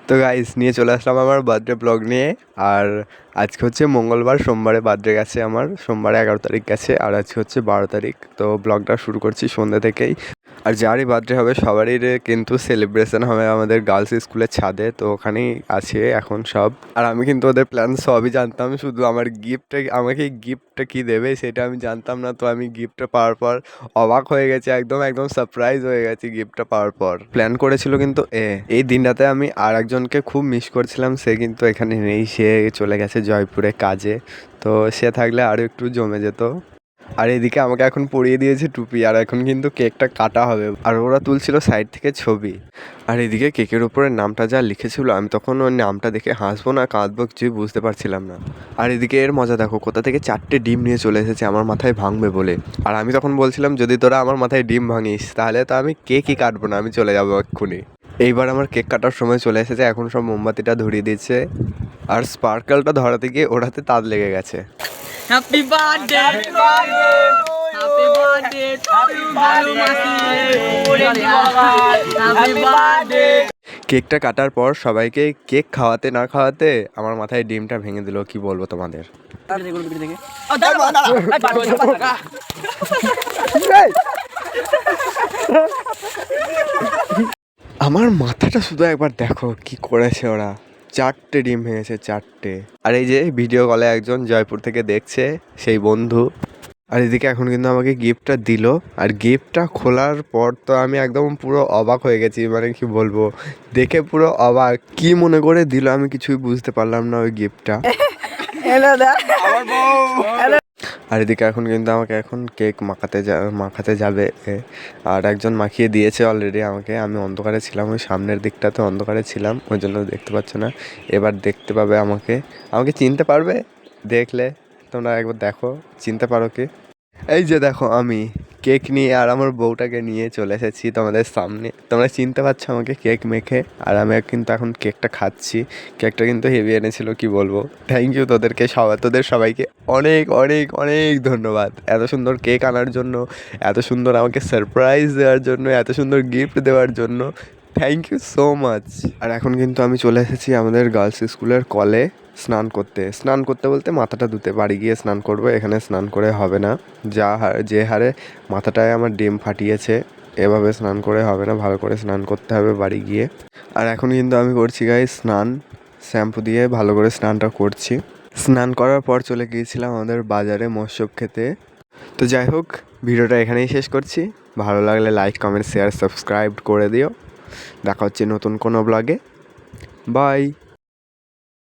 তো গাইস নিয়ে চলে আসলাম আমার বার্থডে ব্লগ নিয়ে। আর আজকে হচ্ছে মঙ্গলবার, সোমবারে বার্থডে গেছে আমার, সোমবারে 11 তারিখ গেছে, আর আজকে হচ্ছে 12 তারিখ। তো ব্লগটা শুরু করছি সন্ধ্যে থেকেই। আর যারই বার্থডে হবে সবারই কিন্তু সেলিব্রেশন হবে আমাদের গার্লস স্কুলের ছাদে, তো ওখানেই আছে এখন সব। আর আমি কিন্তু ওদের প্ল্যান সবই জানতাম, শুধু আমার আমাকে গিফটটা কী দেবে সেটা আমি জানতাম না। তো আমি গিফটটা পাওয়ার পর অবাক হয়ে গেছি, একদম একদম সারপ্রাইজ হয়ে গেছি গিফটটা পাওয়ার পর। প্ল্যান করেছিল কিন্তু এই দিনটাতে আমি আর একজনকে খুব মিস করছিলাম, সে কিন্তু এখানে নেই, সে চলে গেছে জয়পুরে কাজে। তো সে থাকলে আরও একটু জমে যেত। আর এদিকে আমাকে এখন পরিয়ে দিয়েছে টুপি, আর এখন কিন্তু কেকটা কাটা হবে। আর ওরা তুলছিল সাইড থেকে ছবি। আর এদিকে কেকের উপরে নামটা যা লিখেছিল, আমি তখন ওই নামটা দেখে হাসবো না কাঁদবো কিছুই বুঝতে পারছিলাম না। আর এদিকে এর মজা দেখো, কোথা থেকে 4টে ডিম নিয়ে চলে এসেছে আমার মাথায় ভাঙবে বলে। আর আমি তখন বলছিলাম, যদি তোরা আমার মাথায় ডিম ভাঙিস তাহলে তো আমি কেকই কাটবো না, আমি চলে যাবো এক্ষুনি। এইবার আমার কেক কাটার সময় চলে এসেছে, এখন সব মোমবাতিটা ধরিয়ে দিচ্ছে। আর স্পার্কেলটা ধরাতে গিয়ে ওটাতে তাদ লেগে গেছে। Happy birthday happy birthday happy birthday. কেকটা কাটার পর সবাইকে কেক খাওয়াতে না খাওয়াতে আমার মাথায় ডিমটা ভেঙে দিল, কি বলবো তোমাদের। আমার মাথাটা শুধু একবার দেখো কি করেছে ওরা, 4টে ডিম ভেঙেছে, 4টে। আর এই যে ভিডিও কলে একজন জয়পুর থেকে দেখছে, সেই বন্ধু। আর এদিকে এখন কিন্তু আমাকে গিফটটা দিল, আর গিফটটা খোলার পর তো আমি একদম পুরো অবাক হয়ে গেছি, মানে কি বলবো, দেখে পুরো অবাক। কি মনে করে দিল আমি কিছুই বুঝতে পারলাম না ওই গিফটটা। আর এদিকে এখন কিন্তু আমাকে এখন কেক মাখাতে যাবে, আর একজন মাখিয়ে দিয়েছে অলরেডি আমাকে। আমি অন্ধকারে ছিলাম, ওই সামনের দিকটাতে অন্ধকারে ছিলাম, ওই জন্য দেখতে পাচ্ছ না। এবার দেখতে পাবে আমাকে, আমাকে চিনতে পারবে, দেখলে তোমরা একবার দেখো চিনতে পারো কি। এই যে দেখো আমি কেক নিয়ে আর আমার বউটাকে নিয়ে চলে এসেছি তোমাদের সামনে, তোমরা চিনতে পারছো আমাকে কেক মেখে। আর আমি কিন্তু এখন কেকটা খাচ্ছি। কেকটা কিন্তু হেভি এনেছিল, কি বলবো। থ্যাংক ইউ তোদের সবাইকে অনেক অনেক অনেক ধন্যবাদ এত সুন্দর কেক আনার জন্য, এত সুন্দর আমাকে সারপ্রাইজ দেওয়ার জন্য, এত সুন্দর গিফট দেওয়ার জন্য। Thank you so much. আর এখন কিন্তু আমি চলে এসেছি আমাদের গার্লস স্কুলের কলে স্নান করতে বলতে মাথাটা ধুতে। বাড়ি গিয়ে স্নান করবো, এখানে স্নান করে হবে না। যে হারে মাথাটায় আমার ডিম ফাটিয়েছে, এভাবে স্নান করে হবে না, ভালো করে স্নান করতে হবে বাড়ি গিয়ে। আর এখন কিন্তু আমি করছি গাইস স্নান, শ্যাম্পু দিয়ে ভালো করে স্নানটা করছি। স্নান করার পর চলে গিয়েছিলাম আমাদের বাজারে মৎস্য খেতে। তো যাই হোক, ভিডিওটা এখানেই শেষ করছি। ভালো লাগলে লাইক, কমেন্ট, শেয়ার, সাবস্ক্রাইব করে দিও। দেখা হচ্ছে নতুন কোনো ব্লগে। বাই।